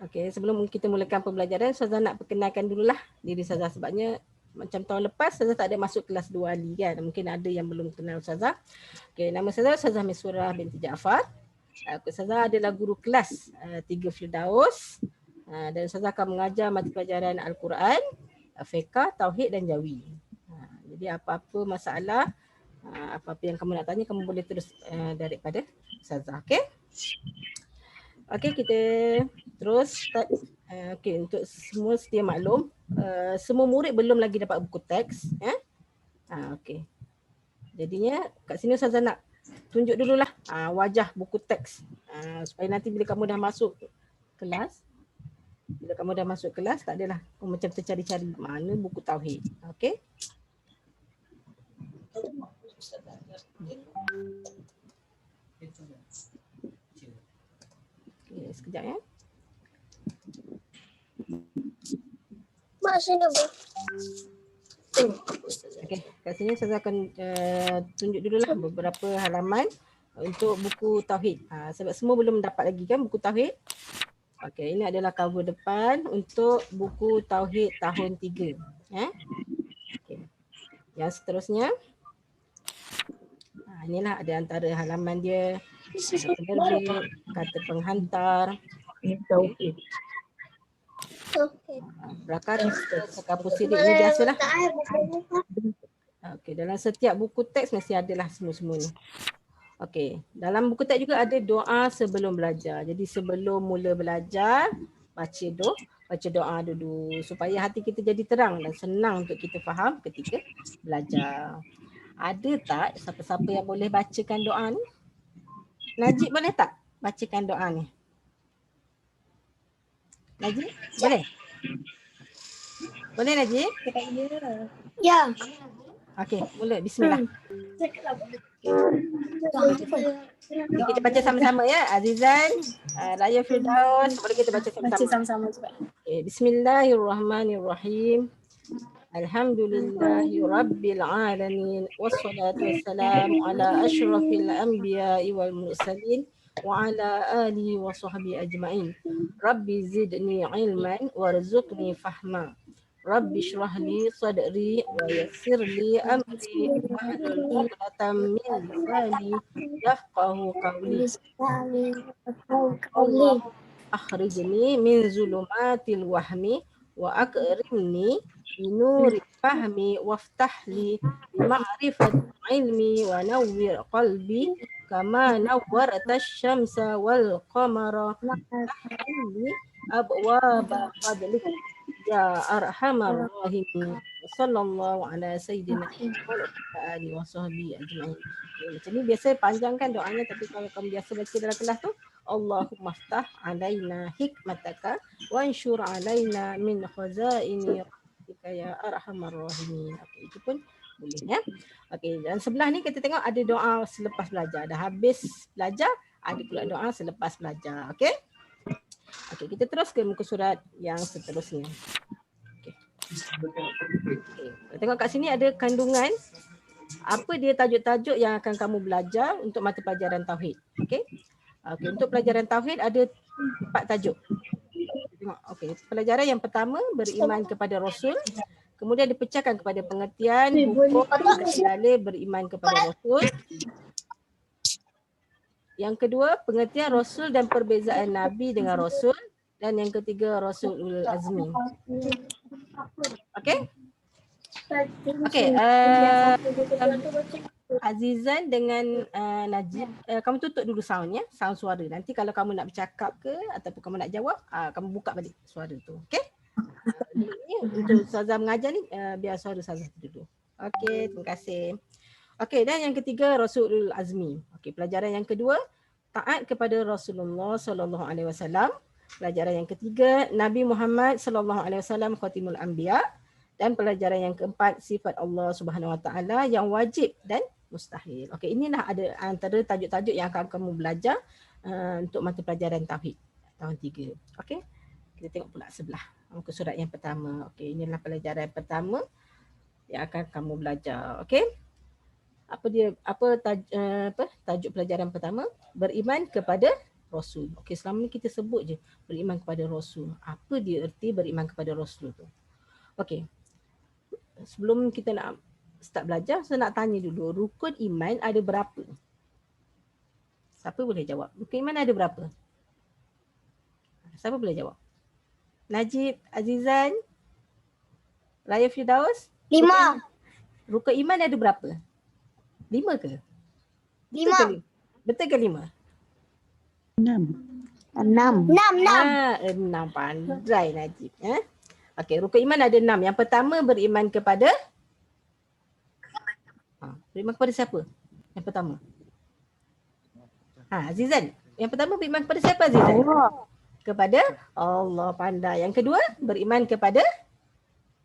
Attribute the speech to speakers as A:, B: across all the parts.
A: Okey, sebelum kita mulakan pembelajaran, Ustazah nak perkenalkan dululah diri Ustazah sebabnya macam tahun lepas Ustazah tak ada masuk kelas 2 Ali kan. Mungkin ada yang belum kenal Ustazah. Okey, nama Ustazah Ustazah Misrah binti Jaafar. Ustazah adalah guru kelas 3 Firdaus. Dan Ustazah akan mengajar mata pelajaran Al-Quran, Fiqh, Tauhid dan Jawi. Jadi apa-apa masalah, apa-apa yang kamu nak tanya, kamu boleh terus daripada Ustazah. Okey? Okey, kita terus start. Okey, untuk semua sedia maklum, semua murid belum lagi dapat buku teks. Okey. Jadinya kat sini Ustazah nak tunjuk dululah wajah buku teks supaya nanti bila kamu dah masuk kelas, tak adalah macam tercari-cari mana buku tauhid. Okey? Okay, sekejap ya.
B: Mak sini bu.
A: Okey, kat sini saya akan tunjuk dululah beberapa halaman untuk buku tauhid. Sebab semua belum dapat lagi kan buku tauhid. Okey, ini adalah cover depan untuk buku tauhid tahun 3. Okey. Yang seterusnya, inilah ada antara halaman dia. Penerbit, kata penghantar,
B: Okey.
A: belakang sekapur sidik ni biasalah. Okey, dalam setiap buku teks mesti adalah semua-semua ni. Okey, dalam buku teks juga ada doa sebelum belajar. Jadi sebelum mula belajar, baca doa dulu supaya hati kita jadi terang dan senang untuk kita faham ketika belajar. Ada tak siapa-siapa yang boleh bacakan doa ni? Najib boleh tak bacakan doa ni? Najib, boleh? Boleh Najib?
B: Ya.
A: Okey, mula. Bismillah. Kita baca sama-sama ya. Azizan, Raya Firdaus, boleh kita baca sama-sama. Okay. Bismillahirrahmanirrahim. Alhamdulillahi Rabbil Alamin. Wassalatu wassalamu ala ashrafil anbiya'i wal mursalin. Wa ala alihi wa sahbihi ajma'in. Rabbi zidni ilman warzuqni fahma. Rabbi shrah li sadri wa yassir li amri wahlul 'uqdatam min lisani yafqahu qawli. Allah akhrijni min zulumatil wahmi wa akrimni binuri fahmi waftah li ma'rifat ilmi wa nawwir qalbi kama nawwarta syamsa wal qamara tahli abwaba fadlik ya arhamar rahimin. Sallallahu ala sayyidina wa ala alihi wa sahbihi ajma'in. Macam ni biasa panjang kan doanya, tapi kalau kamu biasa baca dalam kelas tu, Allahumma ftah alaina hikmataka wa anshur alaina min khazaini rahmatika ya arhamar rahimin. Okey, itu pun boleh ya. Okey, dan sebelah ni kita tengok ada doa selepas belajar. Dah habis belajar, ada pula doa selepas belajar. Okey. Okey, kita terus ke muka surat yang seterusnya. Okey. Tengok kat sini ada kandungan apa dia tajuk-tajuk yang akan kamu belajar untuk mata pelajaran tauhid. Okey. Okey, untuk pelajaran tauhid ada 4 tajuk. Tengok. Okey, pelajaran yang pertama beriman kepada Rasul. Kemudian dipecahkan kepada pengertian hukum dan dalil beriman kepada Rasul. Yang kedua, pengertian Rasul dan perbezaan Nabi dengan Rasul. Dan yang ketiga, Rasulul Azmi. Okey? Okey. Azizan dengan Najib, kamu tutup dulu sound ya, sound suara. Nanti kalau kamu nak bercakap ke ataupun kamu nak jawab, kamu buka balik suara tu. Okey? Ini untuk Ustazah mengajar ni, biar suara Ustazah dulu. Okey, terima kasih. Okey, dan yang ketiga Rasulul Azmi. Okey, pelajaran yang kedua taat kepada Rasulullah sallallahu alaihi wasallam. Pelajaran yang ketiga Nabi Muhammad sallallahu alaihi wasallam khatimul anbiya, dan pelajaran yang keempat sifat Allah Subhanahu wa taala yang wajib dan mustahil. Okey, inilah ada antara tajuk-tajuk yang akan kamu belajar untuk mata pelajaran tauhid tahun 3. Okey. Kita tengok pula sebelah muka surat yang pertama. Okey, inilah pelajaran pertama yang akan kamu belajar. Okey. Apa tajuk pelajaran pertama? Beriman kepada Rasul. Okey, selama ni kita sebut je beriman kepada Rasul. Apa dia erti beriman kepada Rasul tu? Okey. Sebelum kita nak start belajar, saya nak tanya dulu, rukun iman ada berapa? Siapa boleh jawab? Rukun iman ada berapa? Siapa boleh jawab? Najib, Azizan, Raya Firdaus?
B: 5.
A: Rukun iman ada berapa? 5 ke?
B: 5.
A: Betul ke 5?
C: 6.
B: 6.
A: 6. Pandai Najib. Okey, rukun iman ada 6. Yang pertama beriman kepada beriman kepada siapa? Yang pertama. Azizan. Yang pertama beriman kepada siapa Azizan? Kepada Allah. Pandai. Yang kedua beriman kepada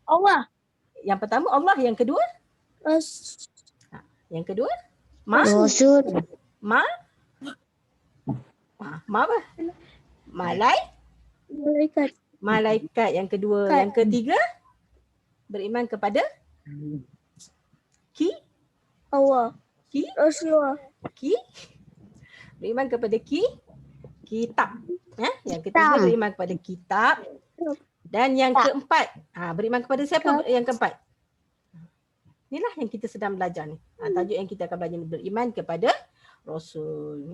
B: Allah.
A: yang pertama Allah, yang kedua? Yang kedua?
C: Rasul.
A: Ma apa?
B: Malaikat.
A: Malaikat yang kedua. Yang ketiga beriman kepada
B: Allah.
A: Ki?
B: Rasulullah.
A: Beriman kepada kitab. Yang ketiga beriman kepada kitab. Dan yang keempat, beriman kepada siapa yang keempat? Inilah yang kita sedang belajar ni. Tajuk yang kita akan belajar ni, beriman kepada Rasul.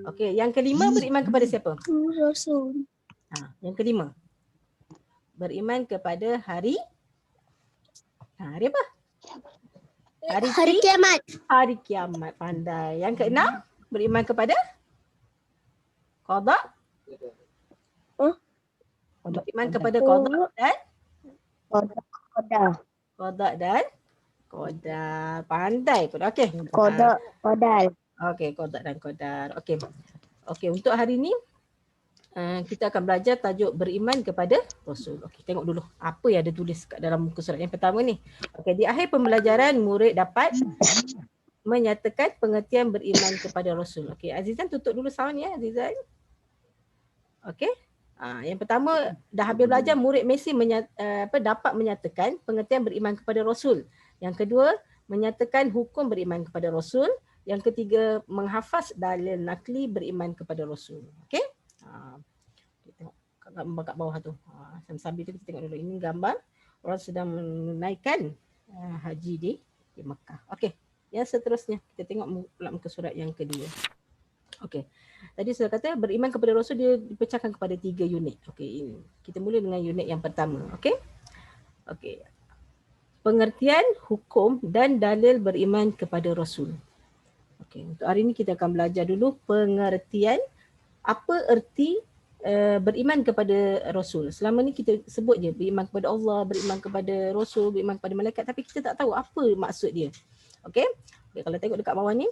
A: Okey, yang kelima beriman kepada siapa?
B: Rasul.
A: Yang kelima. Beriman kepada hari apa?
B: Hari kiamat.
A: Hari kiamat. Pandai. Yang keenam beriman kepada qada. Beriman kepada qada dan qadar. Pandai pun. Okey.
C: Qadar.
A: Okey, qada dan qadar. Okey, untuk hari ni kita akan belajar tajuk beriman kepada Rasul. Okey, tengok dulu apa yang ada tulis kat dalam muka surat yang pertama ni. Okey, di akhir pembelajaran murid dapat menyatakan pengertian beriman kepada Rasul. Okey, Azizan tutup dulu sound ya Azizan. Okey. Yang pertama, dah habis belajar murid mesti dapat menyatakan pengertian beriman kepada Rasul. Yang kedua, menyatakan hukum beriman kepada Rasul. Yang ketiga, menghafaz dalil nakli beriman kepada Rasul. Okey? Kita tengok gambar kat bawah tu. Sambil tu kita tengok dulu. Ini gambar orang sedang menunaikan haji di Mekah. Okey. Yang seterusnya, kita tengok pula muka surat yang kedua. Okey. Tadi saya kata beriman kepada Rasul dia dipecahkan kepada 3 unit. Okey. Kita mula dengan unit yang pertama. Okey. Okey. Pengertian, hukum dan dalil beriman kepada Rasul. Okey, untuk hari ini kita akan belajar dulu pengertian apa erti beriman kepada Rasul. Selama ni kita sebut je beriman kepada Allah, beriman kepada Rasul, beriman kepada malaikat, tapi kita tak tahu apa maksud dia. Okey. Okay, kalau tengok dekat bawah ni,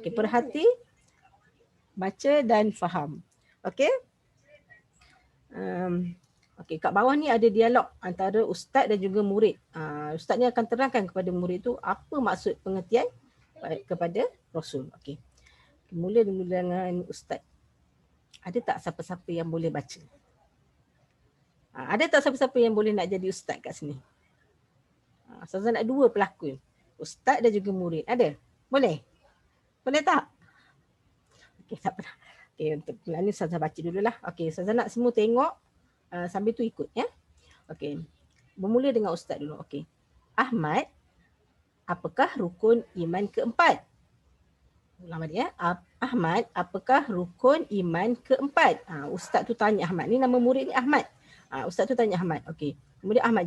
A: okey, perhati, baca dan faham. Okey. Okey, kat bawah ni ada dialog antara ustaz dan juga murid. Ustaz ni akan terangkan kepada murid tu apa maksud pengertian kepada Rasul. Okey. Mula dulu dengan ustaz. Ada tak siapa-siapa yang boleh baca? Ada tak siapa-siapa yang boleh nak jadi ustaz kat sini? Ustazah nak 2 pelakon. Ustaz dan juga murid. Ada? Boleh? Boleh tak? Okey, tak apa. Okey, untuk bulan ni Ustazah baca dululah. Okey, Ustazah nak semua tengok sambil tu ikut ya. Okey. Bermula dengan ustaz dulu. Okey. Ahmad, apakah rukun iman keempat? Ulang balik ya. Ahmad, apakah rukun iman keempat? Ustaz tu tanya Ahmad. Ni nama murid ni Ahmad. Ustaz tu tanya Ahmad. Okey. Kemudian Ahmad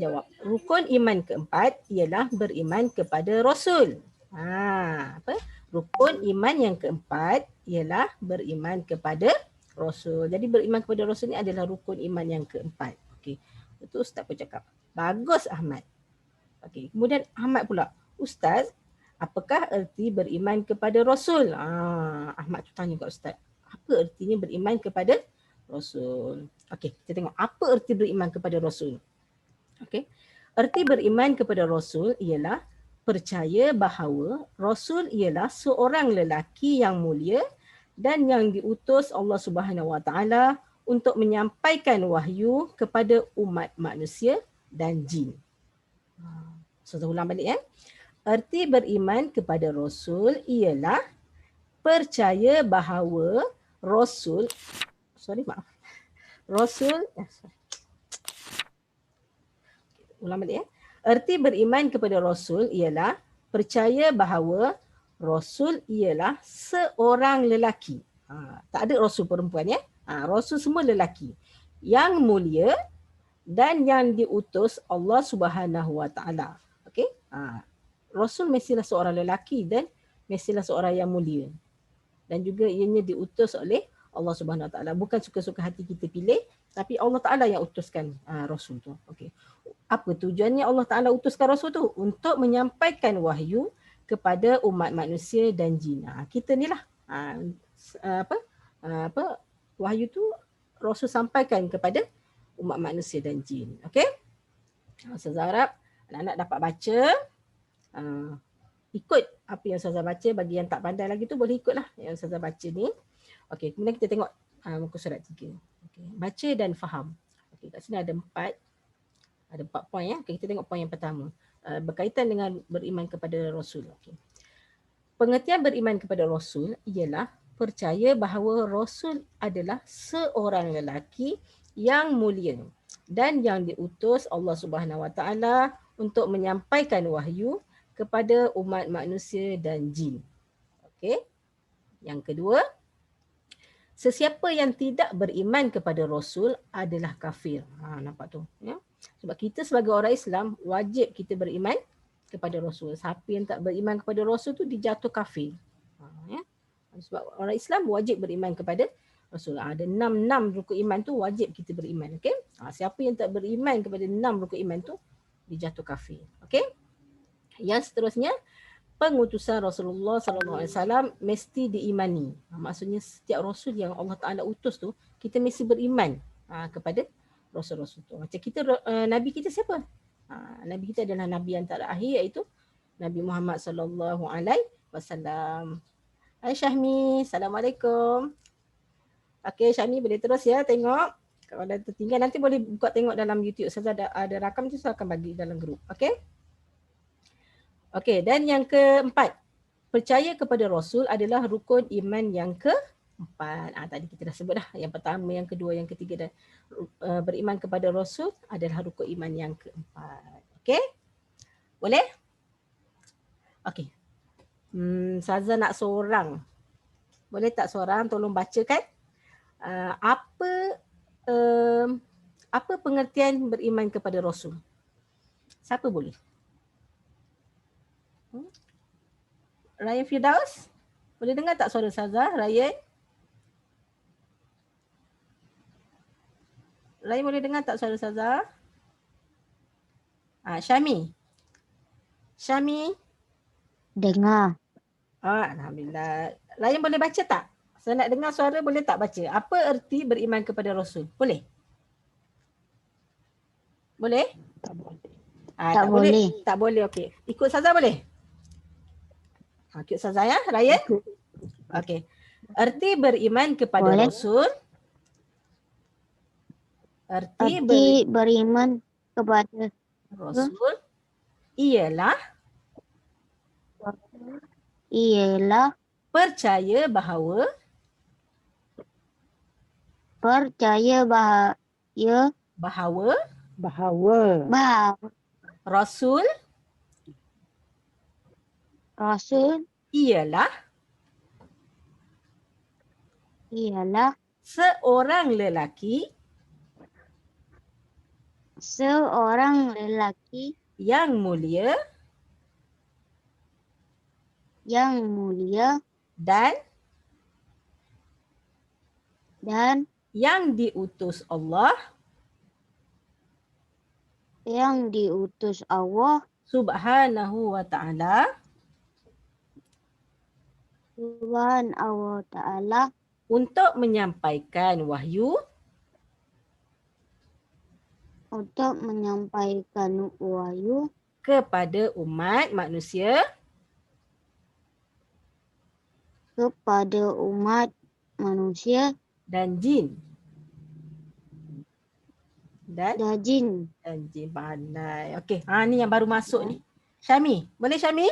A: jawab, rukun iman keempat ialah beriman kepada Rasul. Apa? Rukun iman yang keempat ialah beriman kepada Rasul. Jadi beriman kepada Rasul ni adalah rukun iman yang keempat. Okey. Itu ustaz pun cakap, bagus Ahmad. Okey. Kemudian Ahmad pula, Ustaz, apakah erti beriman kepada Rasul? Ahmad tu tanya kat ustaz, apa ertinya beriman kepada Rasul? Okey, kita tengok apa erti beriman kepada Rasul. Okey. Erti beriman kepada Rasul ialah percaya bahawa Rasul ialah seorang lelaki yang mulia dan yang diutus Allah Subhanahu Wa Taala untuk menyampaikan wahyu kepada umat manusia dan jin. Saya ulang balik ya. Erti beriman kepada Rasul ialah percaya bahawa Rasul, maaf. Rasul, ulang balik ya. Erti beriman kepada Rasul ialah percaya bahawa Rasul ialah seorang lelaki. Tak ada Rasul perempuan ya. Rasul semua lelaki. Yang mulia dan yang diutus Allah Subhanahu Wa Taala. Okey? Rasul mestilah seorang lelaki dan mestilah seorang yang mulia. Dan juga ianya diutus oleh Allah Subhanahu Wa Taala. Bukan suka-suka hati kita pilih, tapi Allah Taala yang utuskan Rasul tu. Okey. Apa tujuannya Allah Taala utuskan Rasul tu? Untuk menyampaikan wahyu kepada umat manusia dan jin. Kita ni lah wahyu tu Rasul sampaikan kepada umat manusia dan jin. Okey? Ustazah harap anak-anak dapat baca. Ikut apa yang Ustazah baca. Bagi yang tak pandai lagi tu boleh ikutlah yang Ustazah baca ni. Okey, kemudian kita tengok muka surat 3. Okay. Baca dan faham. Okey, kat sini ada 4 poin ya. Okay, kita tengok poin yang pertama. Berkaitan dengan beriman kepada Rasul. Okay. Pengertian beriman kepada Rasul ialah percaya bahawa Rasul adalah seorang lelaki yang mulia dan yang diutus Allah Subhanahu Wa Taala untuk menyampaikan wahyu kepada umat manusia dan jin. Okey. Yang kedua, sesiapa yang tidak beriman kepada Rasul adalah kafir. Nampak tu ya. Sebab kita sebagai orang Islam wajib kita beriman kepada Rasul. Siapa yang tak beriman kepada Rasul tu dijatuh kafir. Ya. Sebab orang Islam wajib beriman kepada Rasul. Ada 6 rukun iman tu wajib kita beriman. Okey? Siapa yang tak beriman kepada 6 rukun iman tu dijatuh kafir. Okey? Yang seterusnya, pengutusan Rasulullah SAW mesti diimani. Maksudnya setiap Rasul yang Allah Ta'ala utus tu, kita mesti beriman kepada Rasul-Rasul tu. Macam kita, Nabi kita siapa? Nabi kita adalah Nabi yang terakhir, iaitu Nabi Muhammad SAW. Hai Syahmi, Assalamualaikum. Okey, Syahmi boleh terus ya tengok. Kalau ada tertinggal nanti boleh buka tengok dalam YouTube. Saya ada rakam tu saya akan bagi dalam grup. Okey? Okey, dan yang keempat, percaya kepada Rasul adalah rukun iman yang keempat. Tadi kita dah sebut dah. Yang pertama, yang kedua, yang ketiga dan beriman kepada Rasul adalah rukun iman yang keempat. Okey? Boleh? Okey. Saza nak seorang. Boleh tak seorang tolong bacakan apa pengertian beriman kepada Rasul? Siapa boleh? Ryan Firdaus? Boleh dengar tak suara Saza? Ryan? Ryan boleh dengar tak suara Saza? Syami? Syami?
C: Dengar.
A: Alhamdulillah. Ryan boleh baca tak? Saya nak dengar suara, boleh tak baca? Apa erti beriman kepada Rasul? Boleh? Boleh?
C: Tak boleh.
A: Tak boleh. Tak boleh, okey. Ikut Saza boleh? Ikut Saza ya, Ryan? Okey. Erti beriman kepada
C: Boleh.
A: Rasul.
C: Erti beriman kepada
A: Rasul ialah percaya bahawa Rasul ialah seorang lelaki yang mulia dan yang diutus Allah Subhanahu Wa Taala untuk menyampaikan wahyu kepada umat manusia dan jin. Dan jin pandai. Okey, ni yang baru masuk ni. Syami, boleh Syami?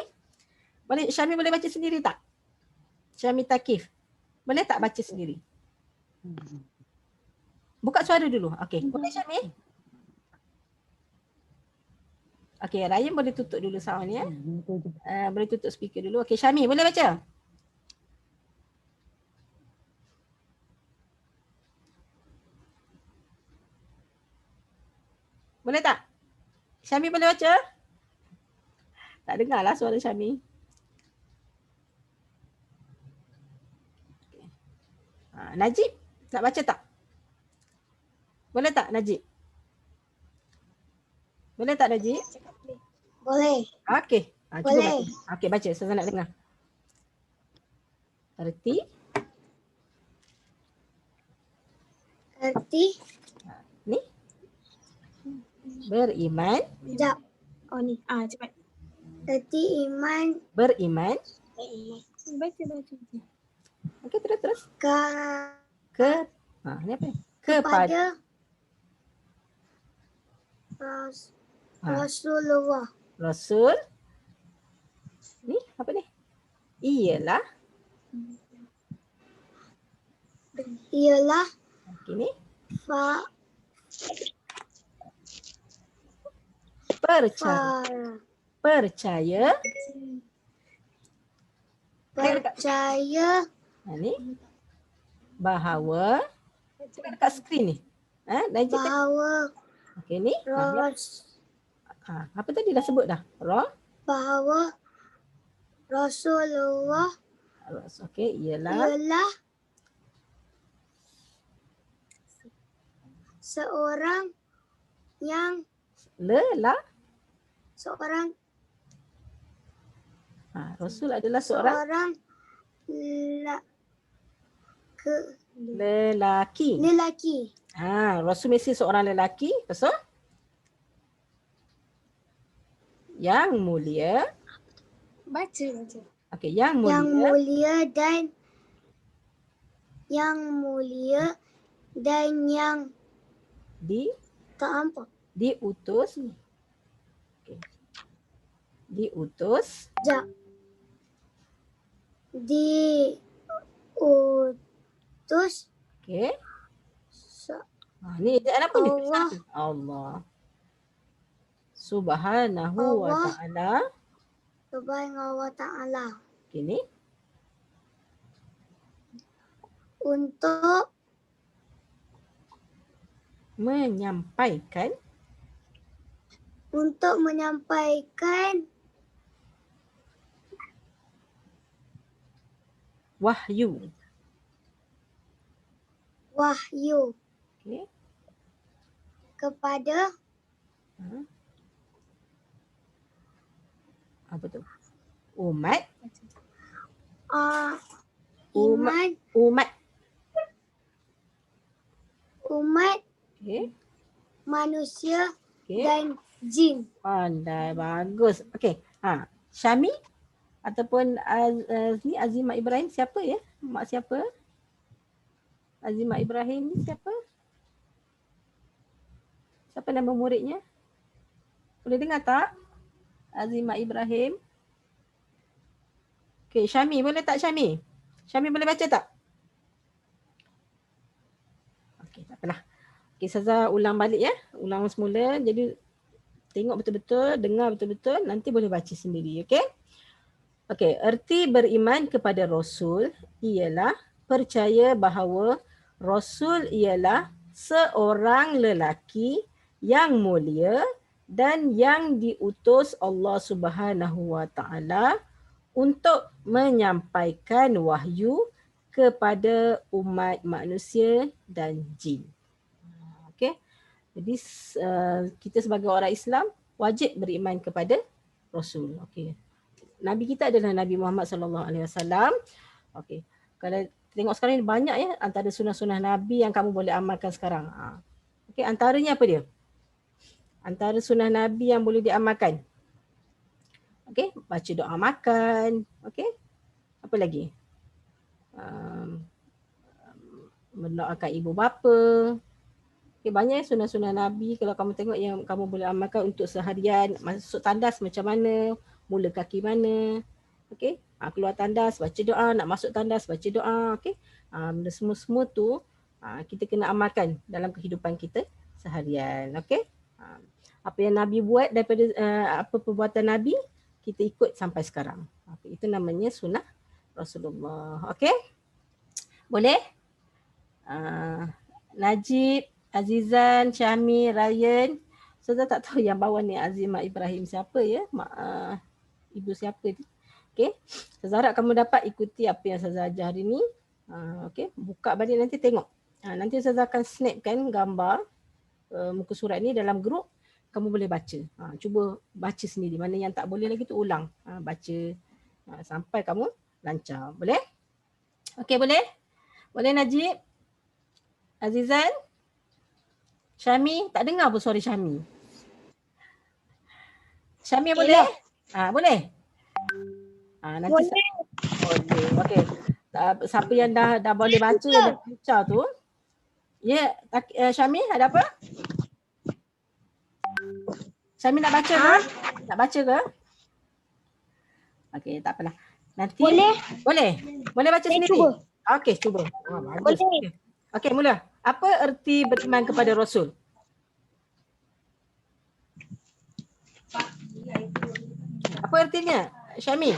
A: Syami boleh baca sendiri tak? Syami Takif. Boleh tak baca sendiri? Buka suara dulu. Okey. Boleh Syamil? Okey, Ryan boleh tutup dulu sound ya. Boleh tutup speaker dulu. Okey, Syamil boleh baca? Boleh tak? Syamil boleh baca? Tak dengarlah suara Syamil. Najib, nak baca tak? Boleh tak Najib? Boleh tak Najib?
B: Boleh.
A: Okey. Cuba
B: Boleh.
A: baca. Okey, baca. Saya nak dengar. Erti.
B: Erti.
A: Ni. Beriman.
B: Sekejap. Oh ni. Cepat. Erti iman.
A: Beriman.
B: Baca.
A: Okey, terus. Ni apa?
B: Kepada Rasulullah.
A: Rasul. Ni apa ni? Ialah. Okey ni. Percaya. Ni. Bahawa. Dekat skrin ni.
B: Bahawa.
A: Okey ni. Apa tadi dah sebut dah?
B: Bahawa Rasulullah.
A: Okey, ialah
B: seorang yang
A: Rasul adalah seorang lelaki. Rasul mesti seorang lelaki. Betul? Yang mulia.
B: Baca.
A: Okey, yang mulia
B: dan yang tak nampak.
A: Diutus. Okey. Diutus. Okey. Ni apa ni? Allah. Subhanahu wa ta'ala. Okey ni.
B: Untuk
A: menyampaikan wahyu.
B: Okey. Kepada
A: apa tu? Umat. Okey.
B: Manusia dan jin.
A: Pandai, bagus. Okey. Syami ataupun ni Azimah Ibrahim siapa ya? Mak siapa? Azimah Ibrahim ni siapa? Siapa nama muridnya? Boleh dengar tak? Azimah Ibrahim. Okey, Syami boleh tak Syami? Syami boleh baca tak? Okey, tak apalah. Okey, Saza ulang balik ya. Ulang semula. Jadi tengok betul-betul, dengar betul-betul, nanti boleh baca sendiri, okey? Okey, erti beriman kepada Rasul ialah percaya bahawa Rasul ialah seorang lelaki yang mulia dan yang diutus Allah Subhanahu wa ta'ala untuk menyampaikan wahyu kepada umat manusia dan jin. Okey. Jadi kita sebagai orang Islam wajib beriman kepada Rasul. Okey. Nabi kita adalah Nabi Muhammad sallallahu alaihi wasallam. Okey. Kalau tengok sekarang ni banyak ya antara sunah-sunah Nabi yang kamu boleh amalkan sekarang. Okey, antaranya apa dia? Antara sunah Nabi yang boleh diamalkan. Okey, baca doa makan. Okey. Apa lagi? Mendoakan ibu bapa. Okay, banyak sunah-sunah Nabi kalau kamu tengok yang kamu boleh amalkan untuk seharian. Masuk tandas macam mana, mula kaki mana. Okay, keluar tandas baca doa, nak masuk tandas baca doa. Okay, benda semua-semua tu kita kena amalkan dalam kehidupan kita seharian. Okey. Apa yang Nabi buat daripada apa perbuatan Nabi, kita ikut sampai sekarang. Itu namanya sunnah Rasulullah. Okey. Boleh? Najib, Azizan, Syahmi, Ryan. Saya tak tahu yang bawah ni Azimah Ibrahim siapa ya? Ibu siapa tu? Okey. Saya harap kamu dapat ikuti apa yang saya ajar hari ni. Okey, buka balik nanti tengok. Nanti saya akan snapkan gambar muka surat ni dalam grup. Kamu boleh baca. Cuba baca sendiri. Mana yang tak boleh lagi tu ulang. Baca sampai kamu lancar. Boleh? Okey, boleh? Boleh Najib? Azizan? Syami? Tak dengar pun suara Syami. Syami boleh? Boleh? Nanti boleh. Okey. Siapa yang dah boleh baca dan baca tu. Ya, Syami ada apa? Syami nak baca ke? Nak baca ke? Okey, tak apalah. Nanti boleh. Boleh baca sendiri? Cuba. Okey, cuba. Bagus. Okey, mula. Apa erti beriman kepada Rasul? Apa artinya, Syami?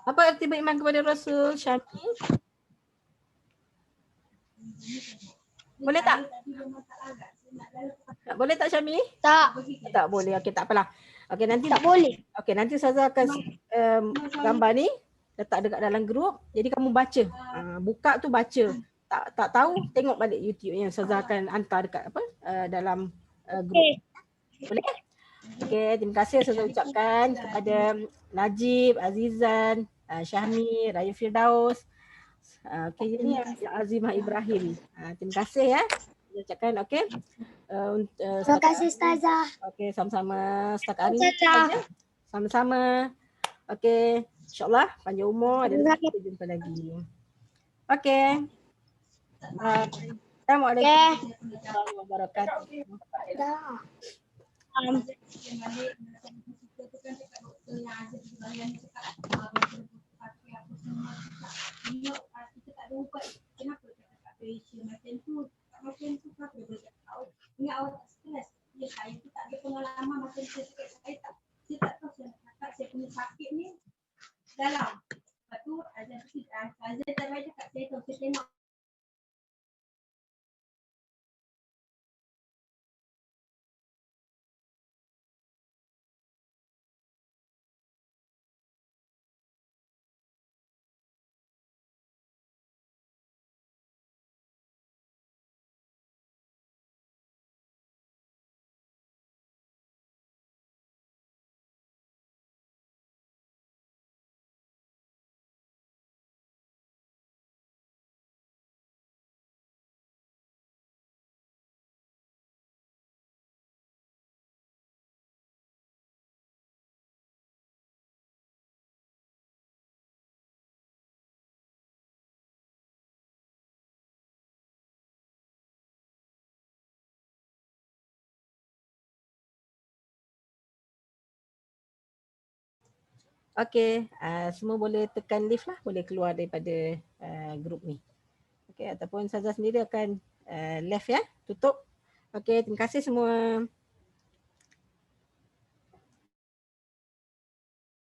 A: Apa erti beriman kepada Rasul, Syami? Boleh tak? Boleh tak, Syami?
C: Tak.
A: Tak boleh. Okey, tak apalah. Okey, nanti
C: Tak boleh.
A: Okey, nanti saya akan gambar ni letak dekat dalam grup. Jadi kamu baca. Buka tu baca. Tak tahu, tengok balik YouTube yang saya akan hantar dekat dalam grup. Boleh? Okey, terima kasih saya ucapkan kepada Najib, Azizan, Syahmi, Raya Firdaus. Okey, ini Azimah Ibrahim. Terima kasih ya. Saya ucapkan okey.
B: Terima kasih Ustazah.
A: Okey, sama-sama. Setakat hari ni saja. Sama-sama. Okey, insyaAllah panjang umur dan kita jumpa lagi. Okey. Assalamualaikum warahmatullahi wabarakatuh.
D: Ingat awak tak stres. Ya, saya tu tak ada pengalaman macam saya tak. Saya tak tahu saya punya sakit ni dalam. Lepas tu Azan tak baik cakap saya tahu saya tengok.
A: Okey, semua boleh tekan lift lah, boleh keluar daripada grup ni. Okey, ataupun Ustazah sendiri akan left ya, tutup. Okey, terima kasih semua.